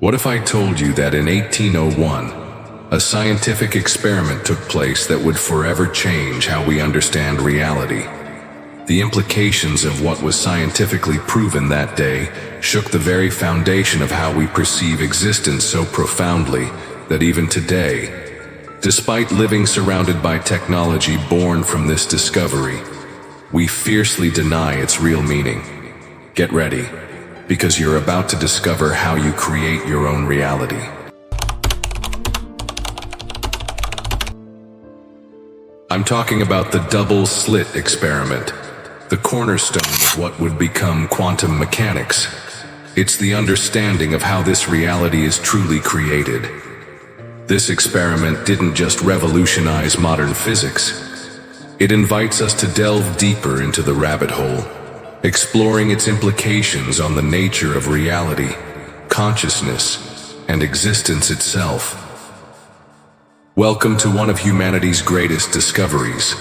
What if I told you that in 1801, a scientific experiment took place that would forever change how we understand reality? The implications of what was scientifically proven that day shook the very foundation of how we perceive existence so profoundly that even today, despite living surrounded by technology born from this discovery, we fiercely deny its real meaning. Get ready, because you're about to discover how you create your own reality. I'm talking about the double-slit experiment, the cornerstone of what would become quantum mechanics. It's the understanding of how this reality is truly created. This experiment didn't just revolutionize modern physics. It invites us to delve deeper into the rabbit hole, exploring its implications on the nature of reality, consciousness, and existence itself. Welcome to one of humanity's greatest discoveries.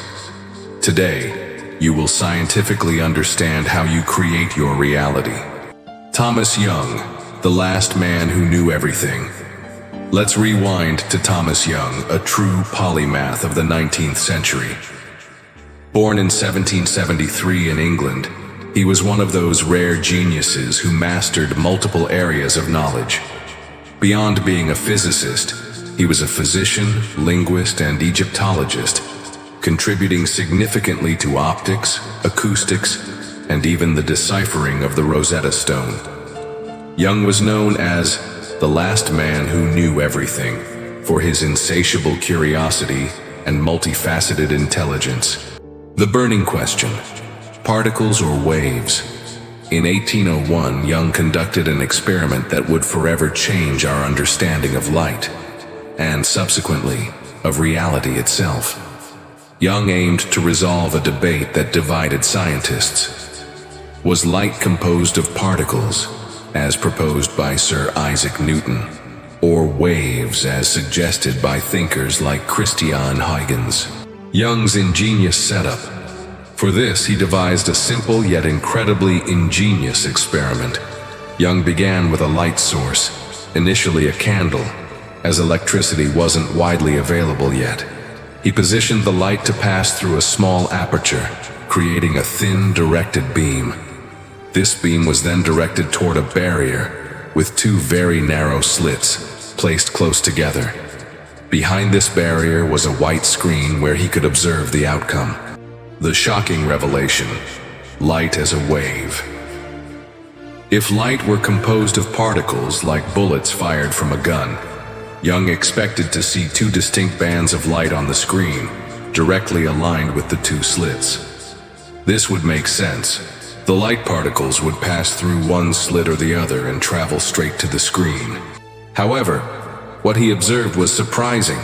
Today, you will scientifically understand how you create your reality. Thomas Young, the last man who knew everything. Let's rewind to Thomas Young, a true polymath of the 19th century. Born in 1773 in England, he was one of those rare geniuses who mastered multiple areas of knowledge. Beyond being a physicist, he was a physician, linguist, and Egyptologist, contributing significantly to optics, acoustics, and even the deciphering of the Rosetta Stone. Young was known as the last man who knew everything for his insatiable curiosity and multifaceted intelligence. The burning question: particles or waves? In 1801, Young conducted an experiment that would forever change our understanding of light, and subsequently, of reality itself. Young aimed to resolve a debate that divided scientists. Was light composed of particles, as proposed by Sir Isaac Newton, or waves as suggested by thinkers like Christian Huygens? Young's ingenious setup. For this, he devised a simple yet incredibly ingenious experiment. Young began with a light source, initially a candle, as electricity wasn't widely available yet. He positioned the light to pass through a small aperture, creating a thin, directed beam. This beam was then directed toward a barrier with two very narrow slits placed close together. Behind this barrier was a white screen where he could observe the outcome. The shocking revelation: light as a wave. If light were composed of particles like bullets fired from a gun, Young expected to see two distinct bands of light on the screen, directly aligned with the two slits. This would make sense. The light particles would pass through one slit or the other and travel straight to the screen. However, what he observed was surprising.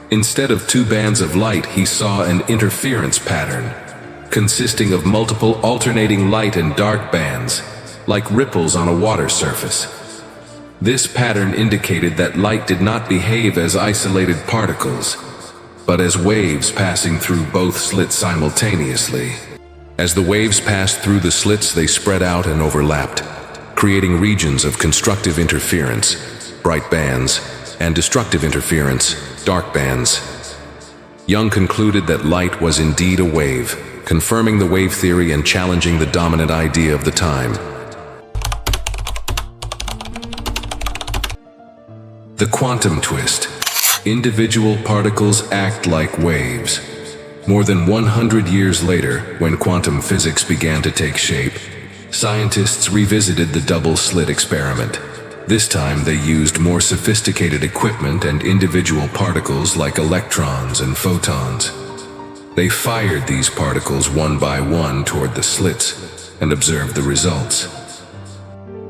Instead of two bands of light, he saw an interference pattern, consisting of multiple alternating light and dark bands, like ripples on a water surface. This pattern indicated that light did not behave as isolated particles, but as waves passing through both slits simultaneously. As the waves passed through the slits, they spread out and overlapped, creating regions of constructive interference, bright bands, and destructive interference, dark bands. Young concluded that light was indeed a wave, confirming the wave theory and challenging the dominant idea of the time. The quantum twist. Individual particles act like waves. More than 100 years later, when quantum physics began to take shape, scientists revisited the double-slit experiment. This time they used more sophisticated equipment and individual particles like electrons and photons. They fired these particles one by one toward the slits and observed the results.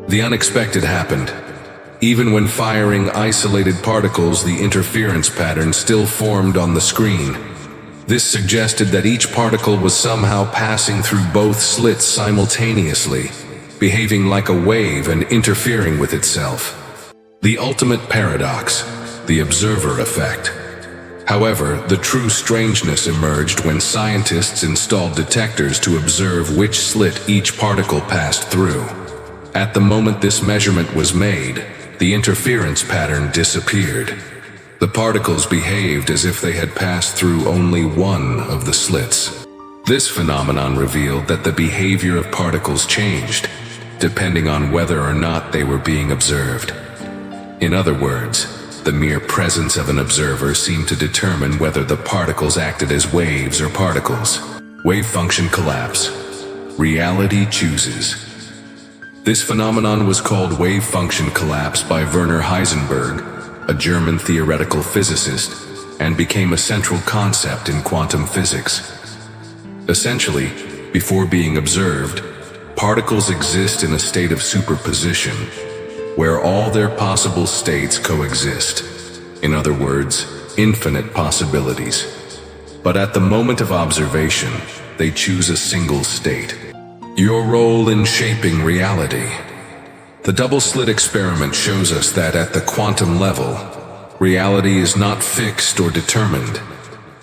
The unexpected happened. Even when firing isolated particles, the interference pattern still formed on the screen. This suggested that each particle was somehow passing through both slits simultaneously, behaving like a wave and interfering with itself. The ultimate paradox, the observer effect. However, the true strangeness emerged when scientists installed detectors to observe which slit each particle passed through. At the moment this measurement was made, the interference pattern disappeared. The particles behaved as if they had passed through only one of the slits. This phenomenon revealed that the behavior of particles changed, depending on whether or not they were being observed. In other words, the mere presence of an observer seemed to determine whether the particles acted as waves or particles. Wave function collapse. Reality chooses. This phenomenon was called wave function collapse by Werner Heisenberg, a German theoretical physicist, and became a central concept in quantum physics. Essentially, before being observed, particles exist in a state of superposition, where all their possible states coexist. In other words, infinite possibilities. But at the moment of observation, they choose a single state. Your role in shaping reality. The double-slit experiment shows us that at the quantum level, reality is not fixed or determined.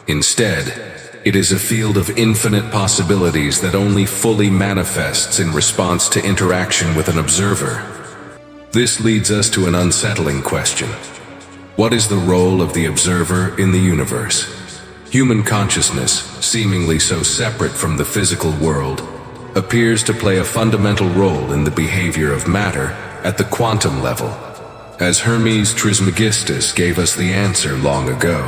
Instead, it is a field of infinite possibilities that only fully manifests in response to interaction with an observer. This leads us to an unsettling question. What is the role of the observer in the universe? Human consciousness, seemingly so separate from the physical world, appears to play a fundamental role in the behavior of matter at the quantum level, as Hermes Trismegistus gave us the answer long ago.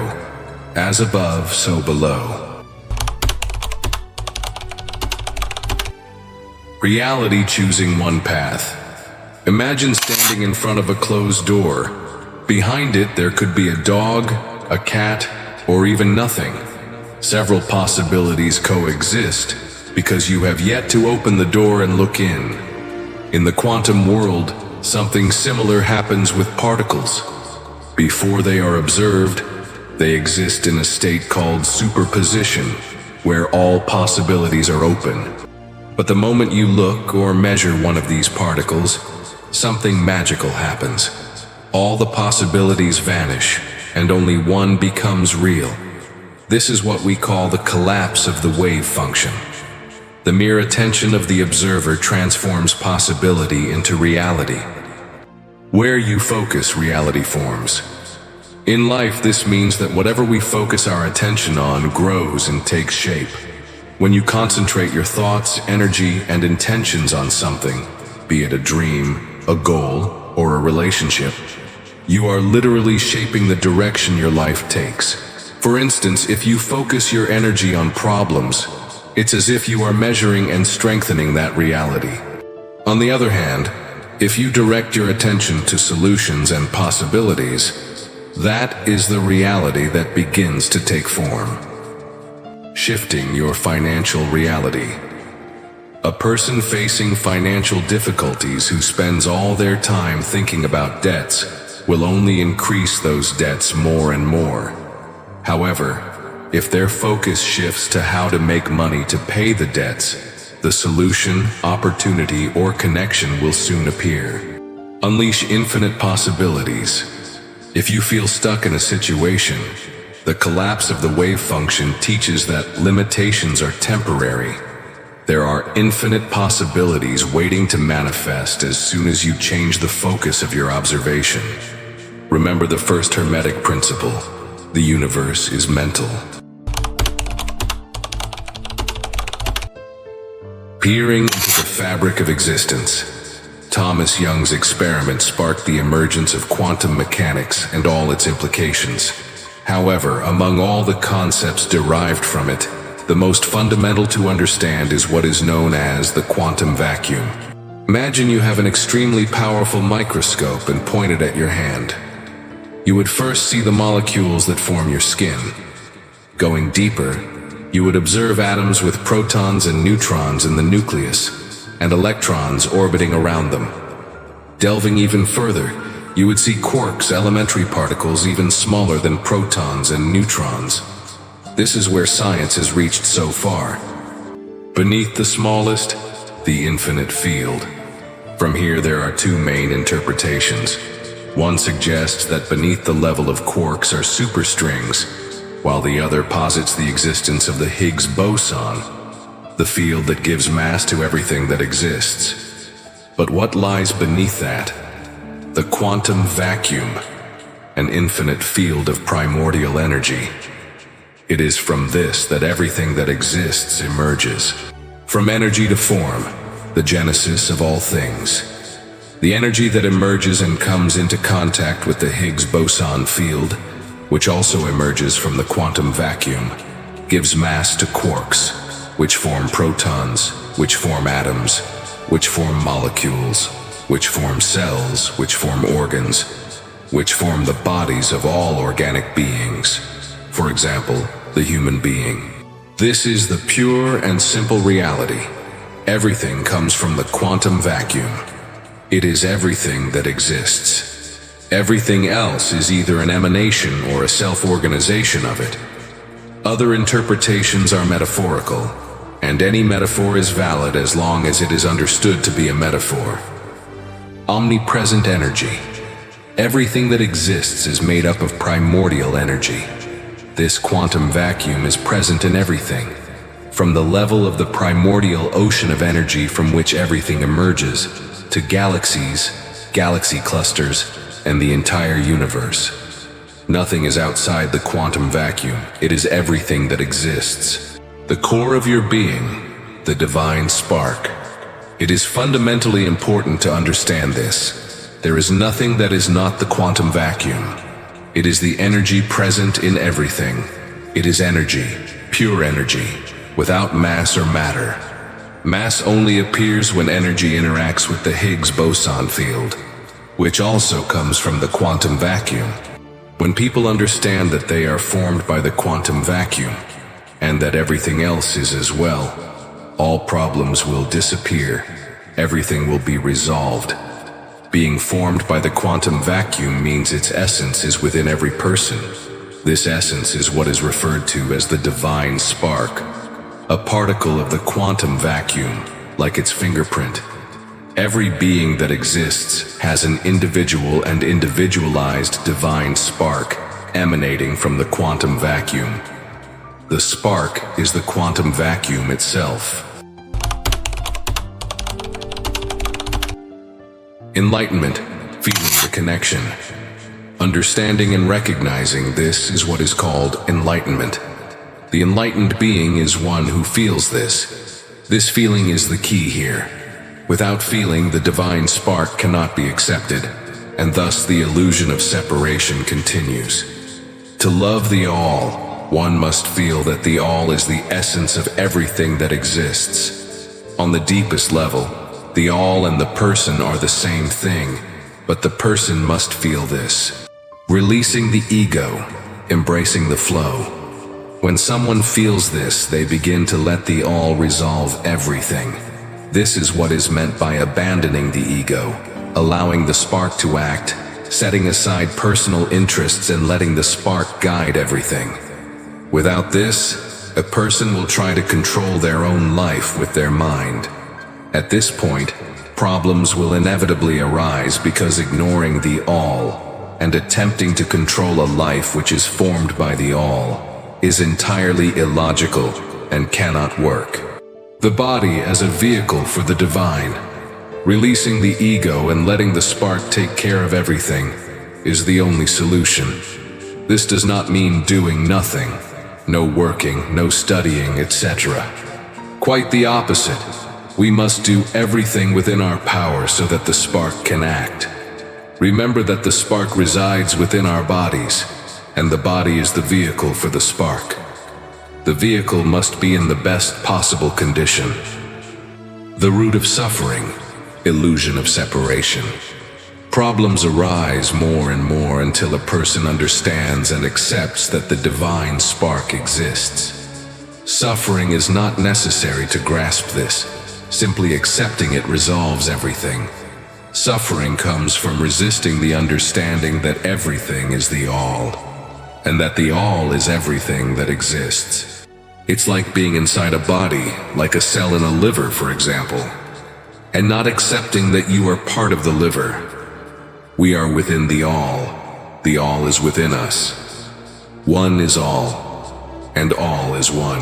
As above, so below. Reality choosing one path. Imagine standing in front of a closed door. Behind it, there could be a dog, a cat, or even nothing. Several possibilities coexist because you have yet to open the door and look in. In the quantum world, something similar happens with particles. Before they are observed, they exist in a state called superposition, where all possibilities are open. But the moment you look or measure one of these particles, something magical happens. All the possibilities vanish, and only one becomes real. This is what we call the collapse of the wave function. The mere attention of the observer transforms possibility into reality. Where you focus, reality forms. In life, this means that whatever we focus our attention on grows and takes shape. When you concentrate your thoughts, energy, and intentions on something, be it a dream, a goal, or a relationship, you are literally shaping the direction your life takes. For instance, if you focus your energy on problems, it's as if you are measuring and strengthening that reality. On the other hand, if you direct your attention to solutions and possibilities, that is the reality that begins to take form. Shifting your financial reality. A person facing financial difficulties who spends all their time thinking about debts will only increase those debts more and more. However, if their focus shifts to how to make money to pay the debts, the solution, opportunity, or connection will soon appear. Unleash infinite possibilities. If you feel stuck in a situation, the collapse of the wave function teaches that limitations are temporary. There are infinite possibilities waiting to manifest as soon as you change the focus of your observation. Remember the first Hermetic principle: the universe is mental. Peering into the fabric of existence. Thomas Young's experiment sparked the emergence of quantum mechanics and all its implications. However, among all the concepts derived from it, the most fundamental to understand is what is known as the quantum vacuum. Imagine you have an extremely powerful microscope and point it at your hand. You would first see the molecules that form your skin. Going deeper, you would observe atoms with protons and neutrons in the nucleus, and electrons orbiting around them. Delving even further, you would see quarks, elementary particles even smaller than protons and neutrons. This is where science has reached so far. Beneath the smallest, the infinite field. From here there are two main interpretations. One suggests that beneath the level of quarks are superstrings, while the other posits the existence of the Higgs boson, the field that gives mass to everything that exists. But what lies beneath that? the quantum vacuum, an infinite field of primordial energy. It is from this that everything that exists emerges. From energy to form, the genesis of all things. The energy that emerges and comes into contact with the Higgs boson field, which also emerges from the quantum vacuum, gives mass to quarks, which form protons, which form atoms, which form molecules, which form cells, which form organs, which form the bodies of all organic beings. For example, the human being. This is the pure and simple reality. Everything comes from the quantum vacuum. It is everything that exists. Everything else is either an emanation or a self-organization of it. Other interpretations are metaphorical, and any metaphor is valid as long as it is understood to be a metaphor. Omnipresent energy. Everything that exists is made up of primordial energy. This quantum vacuum is present in everything, from the level of the primordial ocean of energy from which everything emerges, to galaxies, galaxy clusters, and the entire universe. Nothing is outside the quantum vacuum. It is everything that exists. The core of your being, the divine spark. It is fundamentally important to understand this. There is nothing that is not the quantum vacuum. It is the energy present in everything. It is energy, pure energy, without mass or matter. Mass only appears when energy interacts with the Higgs boson field, which also comes from the quantum vacuum. When people understand that they are formed by the quantum vacuum, and that everything else is as well, all problems will disappear. Everything will be resolved. Being formed by the quantum vacuum means its essence is within every person. This essence is what is referred to as the divine spark, a particle of the quantum vacuum, like its fingerprint. Every being that exists has an individual and individualized divine spark emanating from the quantum vacuum. The spark is the quantum vacuum itself. Enlightenment, feeling the connection. Understanding and recognizing this is what is called enlightenment. The enlightened being is one who feels this. This feeling is the key here. Without feeling, the divine spark cannot be accepted, and thus the illusion of separation continues. To love the all, one must feel that the all is the essence of everything that exists. On the deepest level, the all and the person are the same thing, but the person must feel this. Releasing the ego, embracing the flow. When someone feels this, they begin to let the all resolve everything. This is what is meant by abandoning the ego, allowing the spark to act, setting aside personal interests and letting the spark guide everything. Without this, a person will try to control their own life with their mind. At this point, problems will inevitably arise because ignoring the all and attempting to control a life which is formed by the all is entirely illogical and cannot work. The body as a vehicle for the divine, releasing the ego and letting the spark take care of everything, is the only solution. This does not mean doing nothing, no working, no studying, etc. Quite the opposite. We must do everything within our power so that the spark can act. Remember that the spark resides within our bodies, and the body is the vehicle for the spark. The vehicle must be in the best possible condition. The root of suffering, illusion of separation. Problems arise more and more until a person understands and accepts that the divine spark exists. Suffering is not necessary to grasp this. Simply accepting it resolves everything. Suffering comes from resisting the understanding that everything is the all, and that the all is everything that exists. It's like being inside a body, like a cell in a liver, for example, and not accepting that you are part of the liver. We are within the all is within us. One is all, and all is one.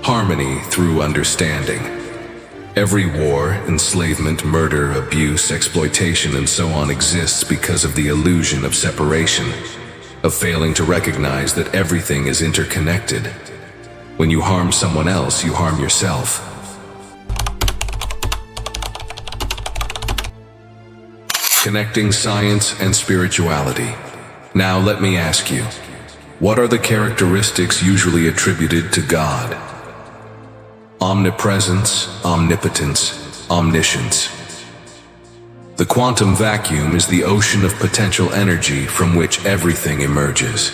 Harmony through understanding. Every war, enslavement, murder, abuse, exploitation, and so on exists because of the illusion of separation, of failing to recognize that everything is interconnected. When you harm someone else, you harm yourself. Connecting science and spirituality. Now let me ask you, what are the characteristics usually attributed to God? Omnipresence, omnipotence, omniscience. The quantum vacuum is the ocean of potential energy from which everything emerges.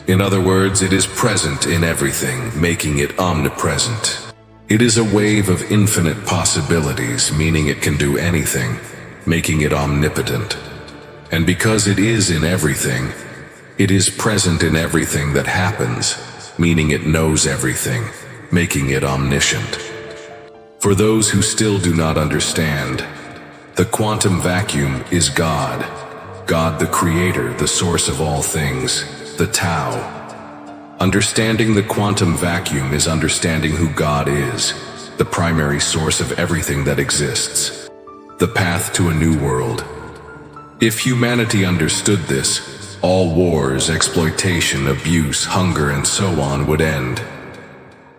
In other words, it is present in everything, making it omnipresent. It is a wave of infinite possibilities, meaning it can do anything, making it omnipotent. And because it is in everything, it is present in everything that happens, meaning it knows everything, making it omniscient. For those who still do not understand, the quantum vacuum is God. God the Creator, the source of all things, the Tao. Understanding the quantum vacuum is understanding who God is, the primary source of everything that exists, the path to a new world. If humanity understood this, all wars, exploitation, abuse, hunger, and so on would end.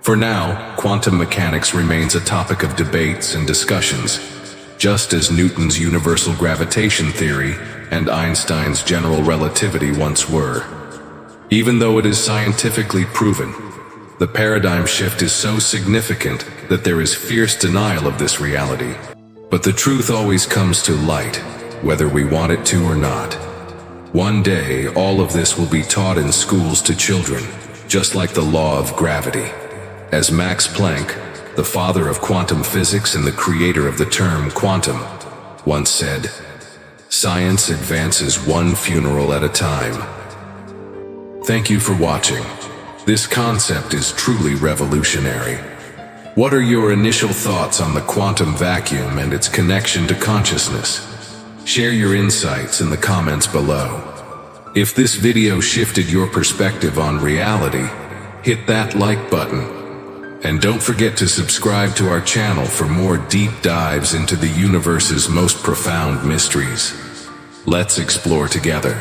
For now, quantum mechanics remains a topic of debates and discussions, just as Newton's universal gravitation theory and Einstein's general relativity once were. Even though it is scientifically proven, the paradigm shift is so significant that there is fierce denial of this reality. But the truth always comes to light, whether we want it to or not. One day, all of this will be taught in schools to children, just like the law of gravity. As Max Planck, the father of quantum physics and the creator of the term quantum, once said, "Science advances one funeral at a time." Thank you for watching. This concept is truly revolutionary. What are your initial thoughts on the quantum vacuum and its connection to consciousness? Share your insights in the comments below. If this video shifted your perspective on reality, hit that like button. And don't forget to subscribe to our channel for more deep dives into the universe's most profound mysteries. Let's explore together.